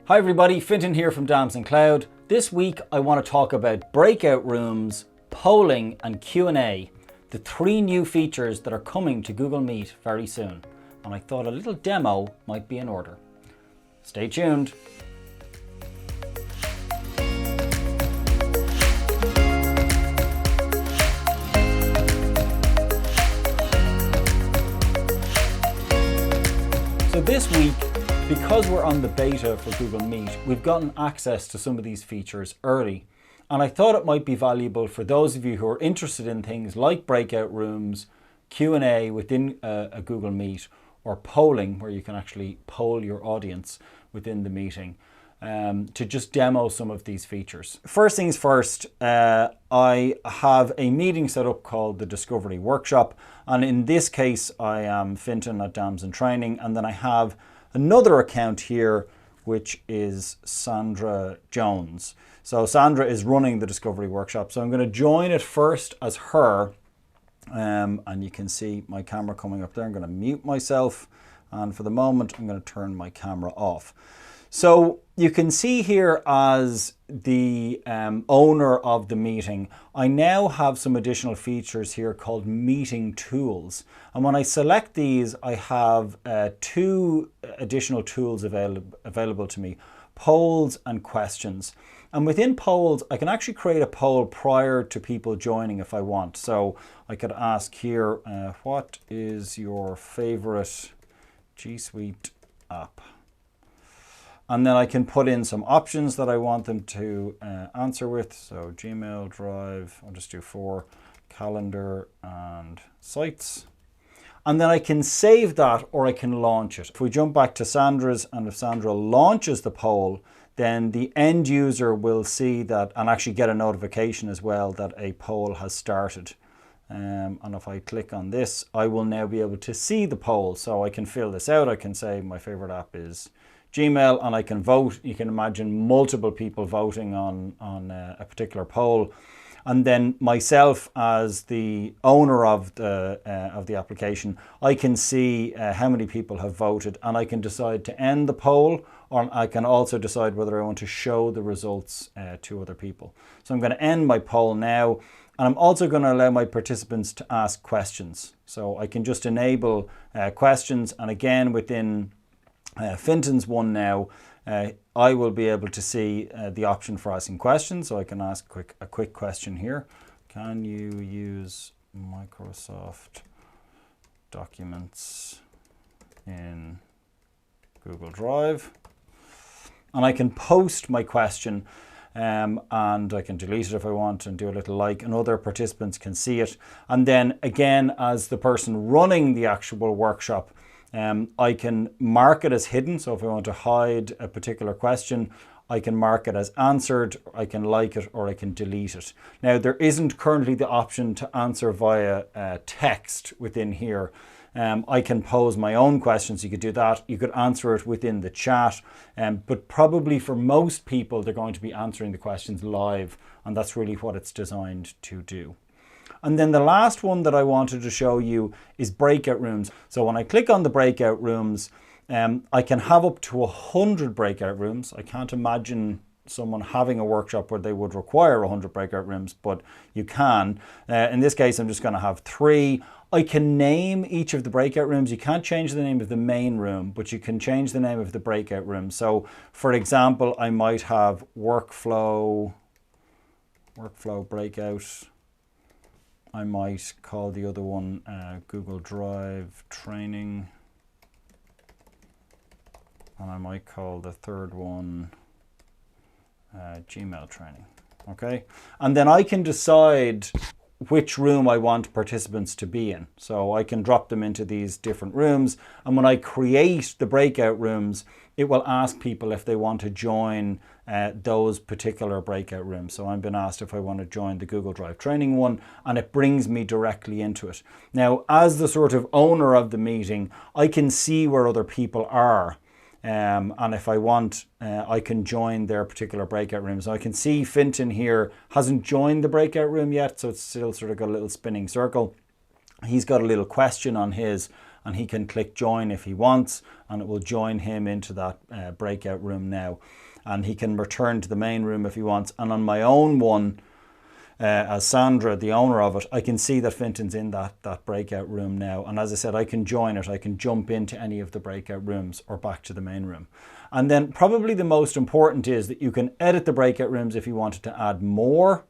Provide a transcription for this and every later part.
Hi everybody, Fintan here from Damson Cloud. This week I want to talk about breakout rooms, polling and Q&A, the 3 new features that are coming to Google Meet very soon. And I thought a little demo might be in order. Stay tuned. So this week, because we're on the beta for Google Meet, we've gotten access to some of these features early. And I thought it might be valuable for those of you who are interested in things like breakout rooms, Q&A within a Google Meet, or polling, where you can actually poll your audience within the meeting, to just demo some of these features. First things first, I have a meeting set up called the Discovery Workshop. And in this case, I am Fintan at Damson Training, and then I have another account here, which is Sandra Jones. So Sandra is running the Discovery Workshop. So I'm going to join it first as her. And you can see my camera coming up there. I'm going to mute myself. And for the moment, I'm going to turn my camera off. So you can see here as the owner of the meeting, I now have some additional features here called meeting tools. And when I select these, I have 2 additional tools available to me, polls and questions. And within polls, I can actually create a poll prior to people joining if I want. So I could ask here, what is your favorite G Suite app? And then I can put in some options that I want them to answer with. So Gmail, Drive, I'll just do 4, Calendar and Sites. And then I can save that or I can launch it. If we jump back to Sandra's, and if Sandra launches the poll, then the end user will see that and actually get a notification as well that a poll has started. And if I click on this, I will now be able to see the poll. So I can fill this out. I can say my favorite app is Gmail, and I can vote. You can imagine multiple people voting on a particular poll. And then myself as the owner of the application, I can see how many people have voted, and I can decide to end the poll, or I can also decide whether I want to show the results to other people. So I'm going to end my poll now, and I'm also going to allow my participants to ask questions. So I can just enable questions, and again within Fintan's one now, I will be able to see the option for asking questions. So I can ask a quick question here. Can you use Microsoft Documents in Google Drive? And I can post my question, and I can delete it if I want and do a little like, and other participants can see it. And then again, as the person running the actual workshop, I can mark it as hidden. So if I want to hide a particular question, I can mark it as answered, I can like it, or I can delete it. Now, there isn't currently the option to answer via text within here. I can pose my own questions. You could do that. You could answer it within the chat. But probably for most people, they're going to be answering the questions live. And that's really what it's designed to do. And then the last one that I wanted to show you is breakout rooms. So when I click on the breakout rooms, I can have up to 100 breakout rooms. I can't imagine someone having a workshop where they would require 100 breakout rooms, but you can. In this case, I'm just going to have 3. I can name each of the breakout rooms. You can't change the name of the main room, but you can change the name of the breakout room. So for example, I might have workflow breakout. I might call the other one Google Drive Training. And I might call the third one Gmail Training. Okay. And then I can decide which room I want participants to be in. So I can drop them into these different rooms. And when I create the breakout rooms, it will ask people if they want to join those particular breakout rooms. So I've been asked if I want to join the Google Drive Training one, and it brings me directly into it. Now, as the sort of owner of the meeting, I can see where other people are. And if I want, I can join their particular breakout room. So I can see Fintan here hasn't joined the breakout room yet, so it's still sort of got a little spinning circle. He's got a little question on his, and he can click join if he wants, and it will join him into that breakout room now. And he can return to the main room if he wants. And on my own one, as Sandra, the owner of it, I can see that Fintan's in that breakout room now. And as I said, I can join it. I can jump into any of the breakout rooms or back to the main room. And then probably the most important is that you can edit the breakout rooms if you wanted to add more,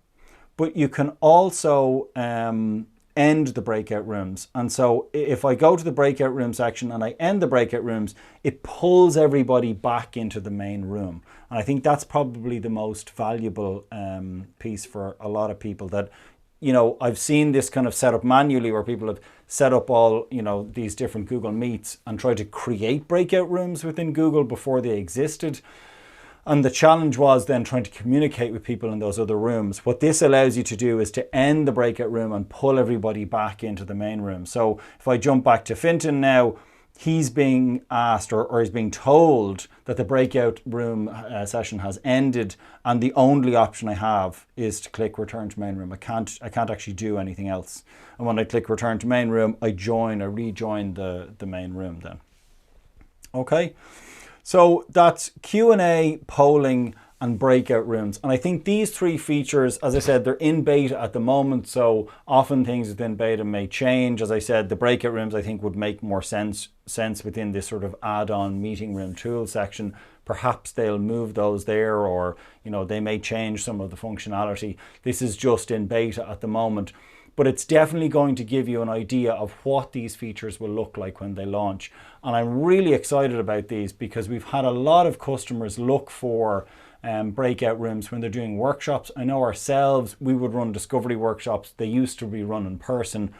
but you can also end the breakout rooms. And so if I go to the breakout room section and I end the breakout rooms, it pulls everybody back into the main room. And I think that's probably the most valuable piece for a lot of people. That, you know, I've seen this kind of set up manually where people have set up all, you know, these different Google Meets and tried to create breakout rooms within Google before they existed. And the challenge was then trying to communicate with people in those other rooms. What this allows you to do is to end the breakout room and pull everybody back into the main room. So if I jump back to Fintan now, he's being asked or he's being told that the breakout room session has ended, and the only option I have is to click return to main room. I can't actually do anything else. And when I click return to main room, I rejoin the main room then. Okay. So that's Q&A, polling, and breakout rooms. And I think these three features, as I said, they're in beta at the moment. So often things within beta may change. As I said, the breakout rooms I think would make more sense within this sort of add-on meeting room tool section. Perhaps they'll move those there, or, you know, they may change some of the functionality. This is just in beta at the moment. But it's definitely going to give you an idea of what these features will look like when they launch. And I'm really excited about these because we've had a lot of customers look for breakout rooms when they're doing workshops. I know ourselves, we would run discovery workshops. They used to be run in person.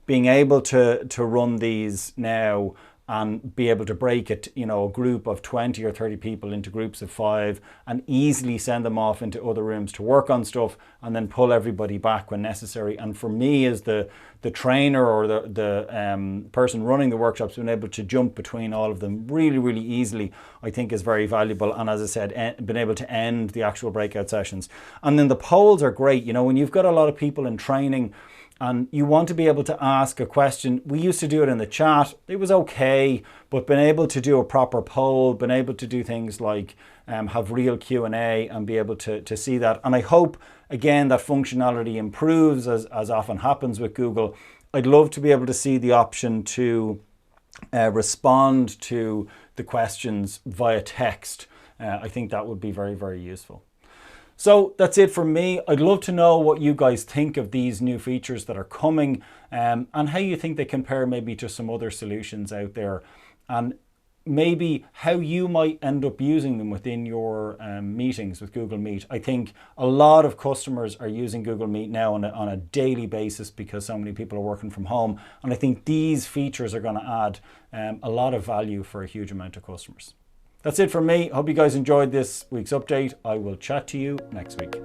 Being able to run these now and be able to break it, you know, a group of 20 or 30 people into groups of 5 and easily send them off into other rooms to work on stuff and then pull everybody back when necessary. And for me as the trainer or the person running the workshops, being able to jump between all of them really, really easily, I think is very valuable. And as I said, been able to end the actual breakout sessions. And then the polls are great. You know, when you've got a lot of people in training, and you want to be able to ask a question. We used to do it in the chat. It was okay, but being able to do a proper poll, being able to do things like have real Q&A and be able to see that. And I hope, again, that functionality improves as often happens with Google. I'd love to be able to see the option to respond to the questions via text. I think that would be very, very useful. So that's it from me. I'd love to know what you guys think of these new features that are coming, and how you think they compare maybe to some other solutions out there, and maybe how you might end up using them within your meetings with Google Meet. I think a lot of customers are using Google Meet now on a daily basis because so many people are working from home. And I think these features are going to add a lot of value for a huge amount of customers. That's it from me. Hope you guys enjoyed this week's update. I will chat to you next week.